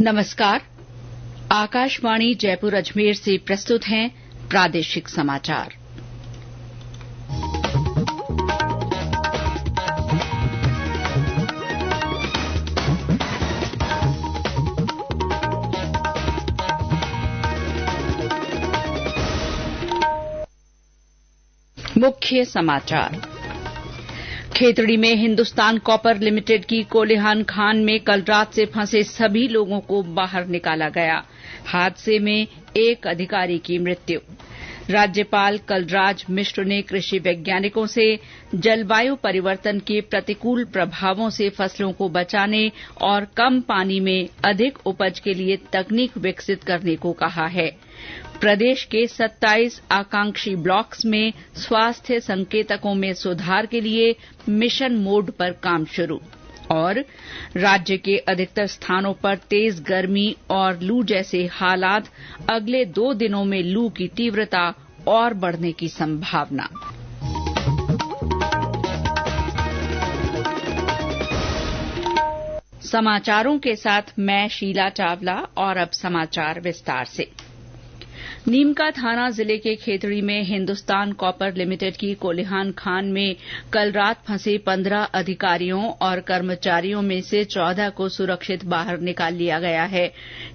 नमस्कार। आकाशवाणी जयपुर अजमेर से प्रस्तुत हैं प्रादेशिक समाचार। मुख्य समाचार। खेतड़ी में हिंदुस्तान कॉपर लिमिटेड की कोल्हान खान में कल रात से फंसे सभी लोगों को बाहर निकाला गया। हादसे में एक अधिकारी की मृत्यु। राज्यपाल कलराज मिश्र ने कृषि वैज्ञानिकों से जलवायु परिवर्तन के प्रतिकूल प्रभावों से फसलों को बचाने और कम पानी में अधिक उपज के लिए तकनीक विकसित करने को कहा है। प्रदेश के 27 आकांक्षी ब्लॉक्स में स्वास्थ्य संकेतकों में सुधार के लिए मिशन मोड पर काम शुरू। और राज्य के अधिकतर स्थानों पर तेज गर्मी और लू जैसे हालात, अगले 2 दिनों में लू की तीव्रता और बढ़ने की संभावना। समाचारों के साथ मैं शीला चावला और अब समाचार विस्तार से। नीमका थाना जिले के खेतड़ी में हिंदुस्तान कॉपर लिमिटेड की कोल्हान खान में कल रात फंसे 15 अधिकारियों और कर्मचारियों में से 14 को सुरक्षित बाहर निकाल लिया गया है।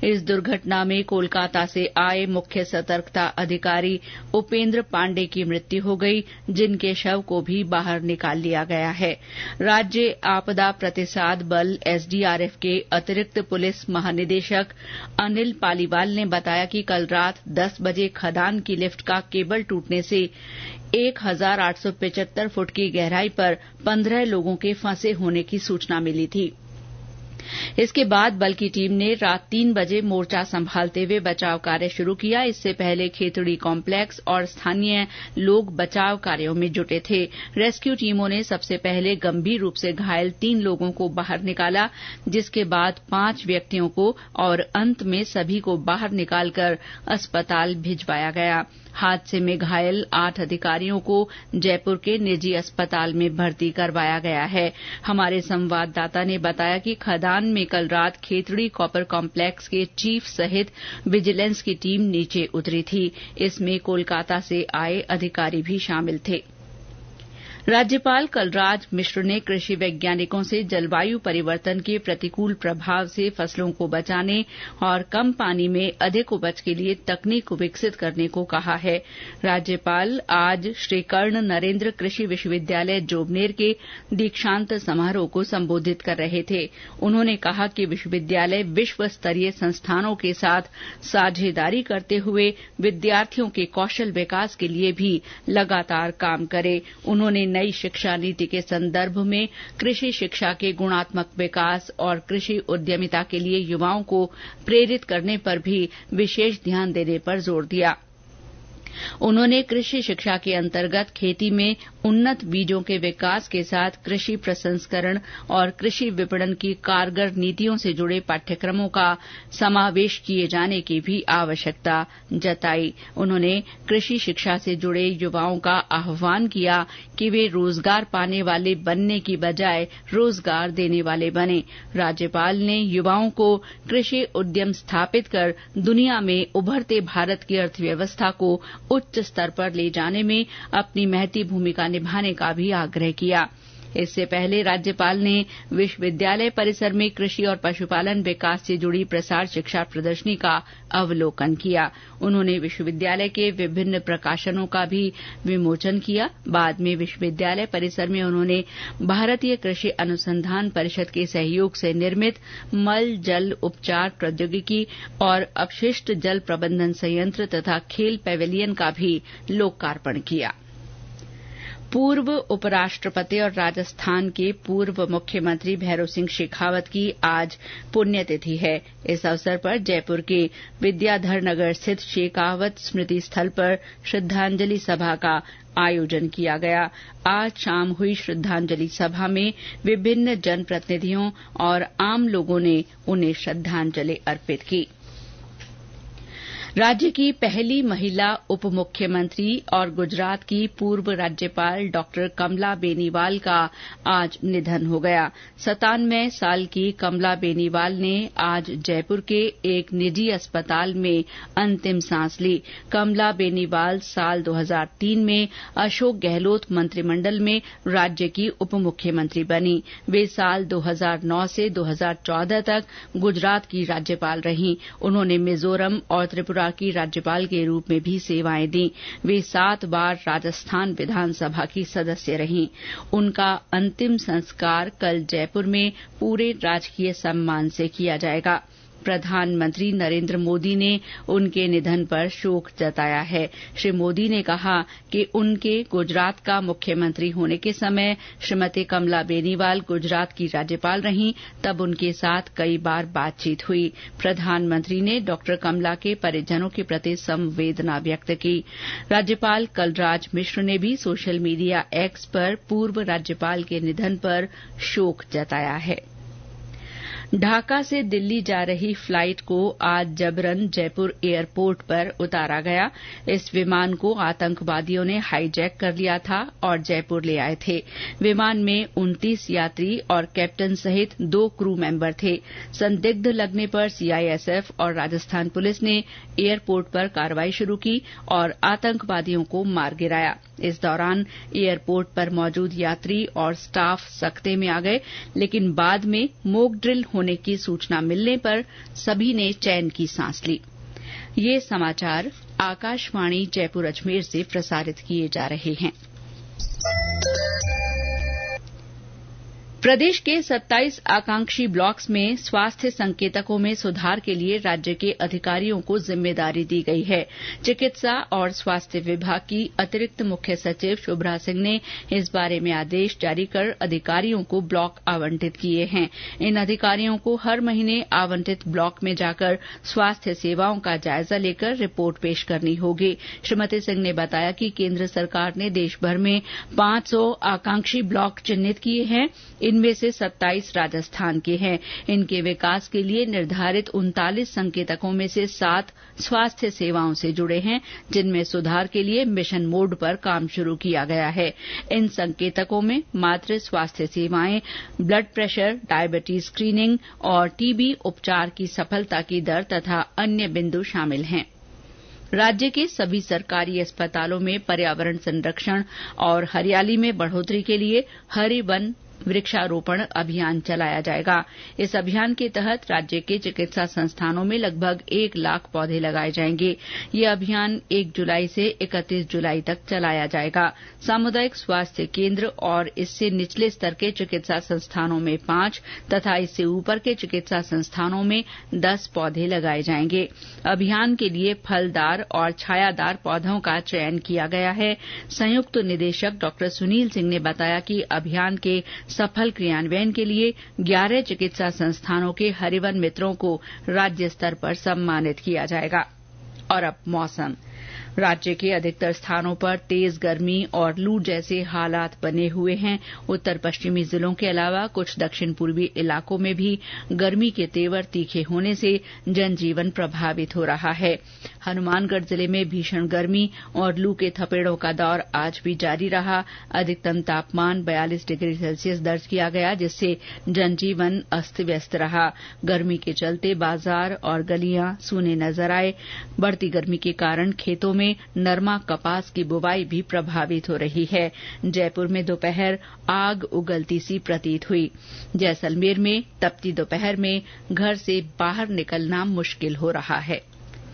इस दुर्घटना में कोलकाता से आए मुख्य सतर्कता अधिकारी उपेंद्र पांडे की मृत्यु हो गई, जिनके शव को भी बाहर निकाल लिया गया है। राज्य आपदा प्रतिसाद बल एसडीआरएफ के अतिरिक्त पुलिस महानिदेशक अनिल पालीवाल ने बताया कि कल रात 10 बजे खदान की लिफ्ट का केबल टूटने से 1875 फुट की गहराई पर 15 लोगों के फंसे होने की सूचना मिली थी। इसके बाद बल की टीम ने रात 3 बजे मोर्चा संभालते हुए बचाव कार्य शुरू किया। इससे पहले खेतड़ी कॉम्प्लेक्स और स्थानीय लोग बचाव कार्यों में जुटे थे। रेस्क्यू टीमों ने सबसे पहले गंभीर रूप से घायल 3 लोगों को बाहर निकाला, जिसके बाद 5 व्यक्तियों को और अंत में सभी को बाहर निकालकर अस्पताल भिजवाया गया। हादसे में घायल 8 अधिकारियों को जयपुर के निजी अस्पताल में भर्ती करवाया गया है। हमारे संवाददाता ने बताया कि खदान में कल रात खेतड़ी कॉपर कॉम्प्लेक्स के चीफ सहित विजिलेंस की टीम नीचे उतरी थी। इसमें कोलकाता से आए अधिकारी भी शामिल थे। राज्यपाल कलराज मिश्र ने कृषि वैज्ञानिकों से जलवायु परिवर्तन के प्रतिकूल प्रभाव से फसलों को बचाने और कम पानी में अधिक उपज के लिए तकनीक विकसित करने को कहा है। राज्यपाल आज श्री कर्ण नरेंद्र कृषि विश्वविद्यालय जोबनेर के दीक्षांत समारोह को संबोधित कर रहे थे। उन्होंने कहा कि विश्वविद्यालय विश्व स्तरीय संस्थानों के साथ साझेदारी करते हुए विद्यार्थियों के कौशल विकास के लिए भी लगातार काम करे। उन्होंने नई शिक्षा नीति के संदर्भ में कृषि शिक्षा के गुणात्मक विकास और कृषि उद्यमिता के लिए युवाओं को प्रेरित करने पर भी विशेष ध्यान देने पर जोर दिया। उन्होंने कृषि शिक्षा के अंतर्गत खेती में उन्नत बीजों के विकास के साथ कृषि प्रसंस्करण और कृषि विपणन की कारगर नीतियों से जुड़े पाठ्यक्रमों का समावेश किए जाने की भी आवश्यकता जताई। उन्होंने कृषि शिक्षा से जुड़े युवाओं का आह्वान किया कि वे रोजगार पाने वाले बनने की बजाय रोजगार देने वाले बने। राज्यपाल ने युवाओं को कृषि उद्यम स्थापित कर दुनिया में उभरते भारत की अर्थव्यवस्था को उच्च स्तर पर ले जाने में अपनी महती भूमिका निभाने का भी आग्रह किया। इससे पहले राज्यपाल ने विश्वविद्यालय परिसर में कृषि और पशुपालन विकास से जुड़ी प्रसार शिक्षा प्रदर्शनी का अवलोकन किया। उन्होंने विश्वविद्यालय के विभिन्न प्रकाशनों का भी विमोचन किया। बाद में विश्वविद्यालय परिसर में उन्होंने भारतीय कृषि अनुसंधान परिषद के सहयोग से निर्मित मल जल उपचार प्रौद्योगिकी और अपशिष्ट जल प्रबंधन संयंत्र तथा खेल पैवेलियन का भी लोकार्पण किया। पूर्व उपराष्ट्रपति और राजस्थान के पूर्व मुख्यमंत्री भैरों सिंह शेखावत की आज पुण्यतिथि है। इस अवसर पर जयपुर के विद्याधर नगर स्थित शेखावत स्मृति स्थल पर श्रद्धांजलि सभा का आयोजन किया गया। आज शाम हुई श्रद्धांजलि सभा में विभिन्न जनप्रतिनिधियों और आम लोगों ने उन्हें श्रद्धांजलि अर्पित की। राज्य की पहली महिला उप मुख्यमंत्री और गुजरात की पूर्व राज्यपाल डॉक्टर कमला बेनीवाल का आज निधन हो गया। 97 साल की कमला बेनीवाल ने आज जयपुर के एक निजी अस्पताल में अंतिम सांस ली। कमला बेनीवाल साल 2003 में अशोक गहलोत मंत्रिमंडल में राज्य की उप मुख्यमंत्री बनी। वे साल 2009 से 2014 तक गुजरात की राज्यपाल रहीं। उन्होंने मिजोरम और त्रिपुरा की राज्यपाल के रूप में भी सेवाएं दी। वे 7 बार राजस्थान विधानसभा की सदस्य रहीं। उनका अंतिम संस्कार कल जयपुर में पूरे राजकीय सम्मान से किया जाएगा। प्रधानमंत्री नरेंद्र मोदी ने उनके निधन पर शोक जताया है। श्री मोदी ने कहा कि उनके गुजरात का मुख्यमंत्री होने के समय श्रीमती कमला बेनीवाल गुजरात की राज्यपाल रहीं, तब उनके साथ कई बार बातचीत हुई। प्रधानमंत्री ने डॉक्टर कमला के परिजनों के प्रति संवेदना व्यक्त की। राज्यपाल कलराज मिश्र ने भी सोशल मीडिया एक्स पर पूर्व राज्यपाल के निधन पर शोक जताया है। ढाका से दिल्ली जा रही फ्लाइट को आज जबरन जयपुर एयरपोर्ट पर उतारा गया। इस विमान को आतंकवादियों ने हाईजैक कर लिया था और जयपुर ले आए थे। विमान में 29 यात्री और कैप्टन सहित 2 क्रू मेंबर थे। संदिग्ध लगने पर सीआईएसएफ और राजस्थान पुलिस ने एयरपोर्ट पर कार्रवाई शुरू की और आतंकवादियों को मार गिराया। इस दौरान एयरपोर्ट पर मौजूद यात्री और स्टाफ सकते में आ गए, लेकिन बाद में मॉक ड्रिल होने की सूचना मिलने पर सभी ने चैन की सांस ली। ये समाचार आकाशवाणी जयपुर अजमेर से प्रसारित किए जा रहे हैं। प्रदेश के 27 आकांक्षी ब्लॉक्स में स्वास्थ्य संकेतकों में सुधार के लिए राज्य के अधिकारियों को जिम्मेदारी दी गई है। चिकित्सा और स्वास्थ्य विभाग की अतिरिक्त मुख्य सचिव शुभ्रा सिंह ने इस बारे में आदेश जारी कर अधिकारियों को ब्लॉक आवंटित किए हैं। इन अधिकारियों को हर महीने आवंटित ब्लॉक में जाकर स्वास्थ्य सेवाओं का जायजा लेकर रिपोर्ट पेश करनी होगी। श्रीमती सिंह ने बताया कि केंद्र सरकार ने देश भर में 500 आकांक्षी ब्लॉक चिन्हित किए हैं। इनमें से 27 राजस्थान के हैं। इनके विकास के लिए निर्धारित 39 संकेतकों में से 7 स्वास्थ्य सेवाओं से जुड़े हैं, जिनमें सुधार के लिए मिशन मोड पर काम शुरू किया गया है। इन संकेतकों में मातृ स्वास्थ्य सेवाएं, ब्लड प्रेशर, डायबिटीज स्क्रीनिंग और टीबी उपचार की सफलता की दर तथा अन्य बिंदु शामिल हैं। राज्य के सभी सरकारी अस्पतालों में पर्यावरण संरक्षण और हरियाली में बढ़ोतरी के लिए हरि वन वृक्षारोपण अभियान चलाया जाएगा। इस अभियान के तहत राज्य के चिकित्सा संस्थानों में लगभग 1 लाख पौधे लगाए जाएंगे। ये अभियान 1 जुलाई से 31 जुलाई तक चलाया जाएगा। सामुदायिक स्वास्थ्य केंद्र और इससे निचले स्तर के चिकित्सा संस्थानों में 5 तथा इससे ऊपर के चिकित्सा संस्थानों में 10 पौधे लगाए जाएंगे। अभियान के लिए फलदार और छायादार पौधों का चयन किया गया है। संयुक्त निदेशक डॉ सुनील सिंह ने बताया कि अभियान के सफल क्रियान्वयन के लिए 11 चिकित्सा संस्थानों के हरिवन मित्रों को राज्य स्तर पर सम्मानित किया जाएगा। और अब मौसम। राज्य के अधिकतर स्थानों पर तेज गर्मी और लू जैसे हालात बने हुए हैं। उत्तर पश्चिमी जिलों के अलावा कुछ दक्षिण पूर्वी इलाकों में भी गर्मी के तेवर तीखे होने से जनजीवन प्रभावित हो रहा है। हनुमानगढ़ जिले में भीषण गर्मी और लू के थपेड़ों का दौर आज भी जारी रहा। अधिकतम तापमान 42 डिग्री सेल्सियस दर्ज किया गया, जिससे जनजीवन अस्त व्यस्त रहा। गर्मी के चलते बाजार और गलियां सूने नजर आए। बढ़ती गर्मी के कारण खेतों में नरमा कपास की बुवाई भी प्रभावित हो रही है। जयपुर में दोपहर आग उगलती सी प्रतीत हुई। जैसलमेर में तपती दोपहर में घर से बाहर निकलना मुश्किल हो रहा है।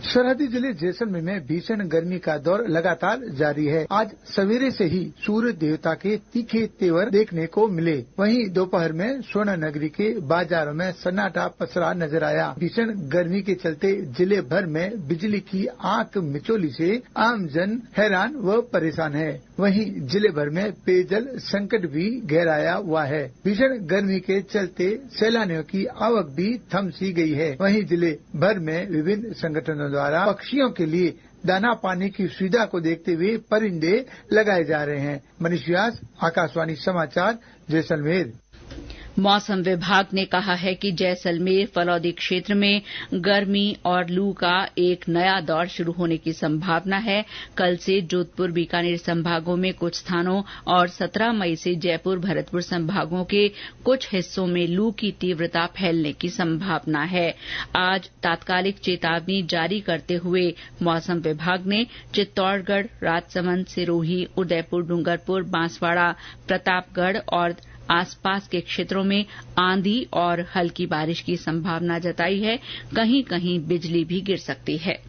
सरहदी जिले जैसलमेर में भीषण गर्मी का दौर लगातार जारी है। आज सवेरे से ही सूर्य देवता के तीखे तेवर देखने को मिले। वहीं दोपहर में स्वर्ण नगरी के बाजारों में सन्नाटा पसरा नजर आया। भीषण गर्मी के चलते जिले भर में बिजली की आंख मिचौली से आम जन हैरान व परेशान है। वहीं जिले भर में पेयजल संकट भी गहराया हुआ है। भीषण गर्मी के चलते सैलानियों की आवक भी थम सी गई है। वहीं जिले भर में विभिन्न संगठनों द्वारा पक्षियों के लिए दाना पानी की सुविधा को देखते हुए परिंदे लगाए जा रहे हैं। मनीष व्यास, आकाशवाणी समाचार, जैसलमेर। मौसम विभाग ने कहा है कि जैसलमेर फलौदी क्षेत्र में गर्मी और लू का एक नया दौर शुरू होने की संभावना है। कल से जोधपुर बीकानेर संभागों में कुछ स्थानों और 17 मई से जयपुर भरतपुर संभागों के कुछ हिस्सों में लू की तीव्रता फैलने की संभावना है। आज तात्कालिक चेतावनी जारी करते हुए मौसम विभाग ने चित्तौड़गढ़, राजसमंद, सिरोही, उदयपुर, डूंगरपुर, बांसवाड़ा, प्रतापगढ़ और आसपास के क्षेत्रों में आंधी और हल्की बारिश की संभावना जताई है। कहीं कहीं बिजली भी गिर सकती है।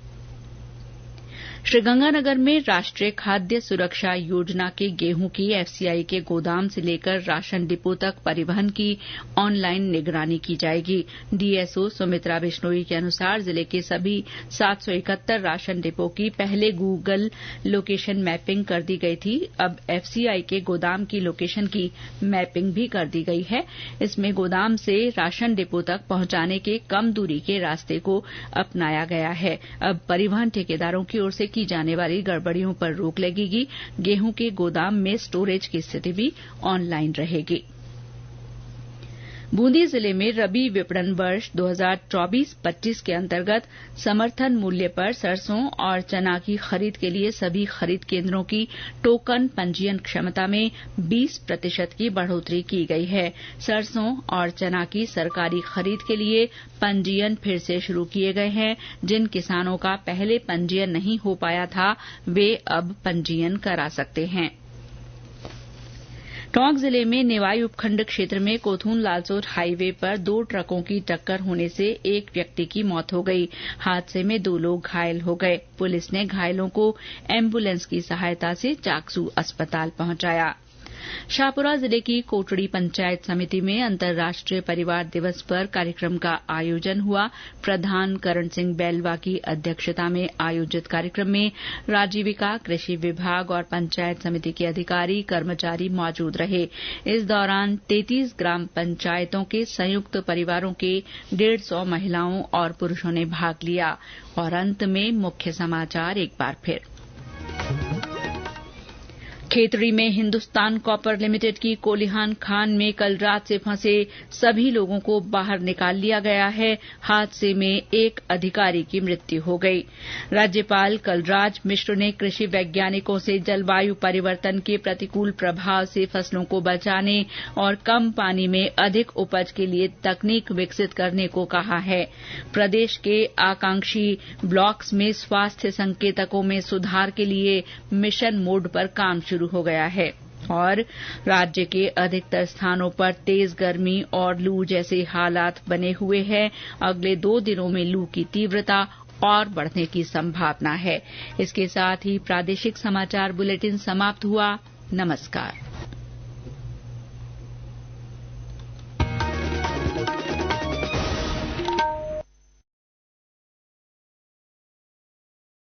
श्रीगंगानगर में राष्ट्रीय खाद्य सुरक्षा योजना के गेहूं की एफसीआई के गोदाम से लेकर राशन डिपो तक परिवहन की ऑनलाइन निगरानी की जाएगी। डीएसओ सुमित्रा बिश्नोई के अनुसार जिले के सभी 771 राशन डिपो की पहले गूगल लोकेशन मैपिंग कर दी गई थी। अब एफसीआई के गोदाम की लोकेशन की मैपिंग भी कर दी गई है। इसमें गोदाम से राशन डिपो तक पहुंचाने के कम दूरी के रास्ते को अपनाया गया है। अब परिवहन ठेकेदारों की ओर से की जाने वाली गड़बड़ियों पर रोक लगेगी। गेहूं के गोदाम में स्टोरेज की स्थिति भी ऑनलाइन रहेगी। बूंदी जिले में रबी विपणन वर्ष 2024-25 के अंतर्गत समर्थन मूल्य पर सरसों और चना की खरीद के लिए सभी खरीद केंद्रों की टोकन पंजीयन क्षमता में 20% की बढ़ोतरी की गई है। सरसों और चना की सरकारी खरीद के लिए पंजीयन फिर से शुरू किए गए हैं। जिन किसानों का पहले पंजीयन नहीं हो पाया था वे अब पंजीयन करा सकते हैं। टोंक जिले में नेवाई उपखंड क्षेत्र में कोथून लालसोट हाईवे पर 2 ट्रकों की टक्कर होने से एक व्यक्ति की मौत हो गई। हादसे में 2 लोग घायल हो गए। पुलिस ने घायलों को एम्बुलेंस की सहायता से चाकसू अस्पताल पहुंचाया। शाहपुरा जिले की कोटड़ी पंचायत समिति में अंतर्राष्ट्रीय परिवार दिवस पर कार्यक्रम का आयोजन हुआ। प्रधान करण सिंह बेलवा की अध्यक्षता में आयोजित कार्यक्रम में राजीविका, कृषि विभाग और पंचायत समिति के अधिकारी कर्मचारी मौजूद रहे। इस दौरान 33 ग्राम पंचायतों के संयुक्त परिवारों के 150 महिलाओं और पुरुषों ने भाग लिया। और अंत में मुख्य समाचार एक बार फिर। खेतड़ी में हिंदुस्तान कॉपर लिमिटेड की कोलिहान खान में कल रात से फंसे सभी लोगों को बाहर निकाल लिया गया है। हादसे में एक अधिकारी की मृत्यु हो गई। राज्यपाल कलराज मिश्र ने कृषि वैज्ञानिकों से जलवायु परिवर्तन के प्रतिकूल प्रभाव से फसलों को बचाने और कम पानी में अधिक उपज के लिए तकनीक विकसित करने को कहा है। प्रदेश के आकांक्षी ब्लॉक्स में स्वास्थ्य संकेतकों में सुधार के लिए मिशन मोड पर काम शुरू हो गया है। और राज्य के अधिकतर स्थानों पर तेज गर्मी और लू जैसे हालात बने हुए हैं। अगले 2 दिनों में लू की तीव्रता और बढ़ने की संभावना है। इसके साथ ही प्रादेशिक समाचार बुलेटिन समाप्त हुआ। नमस्कार।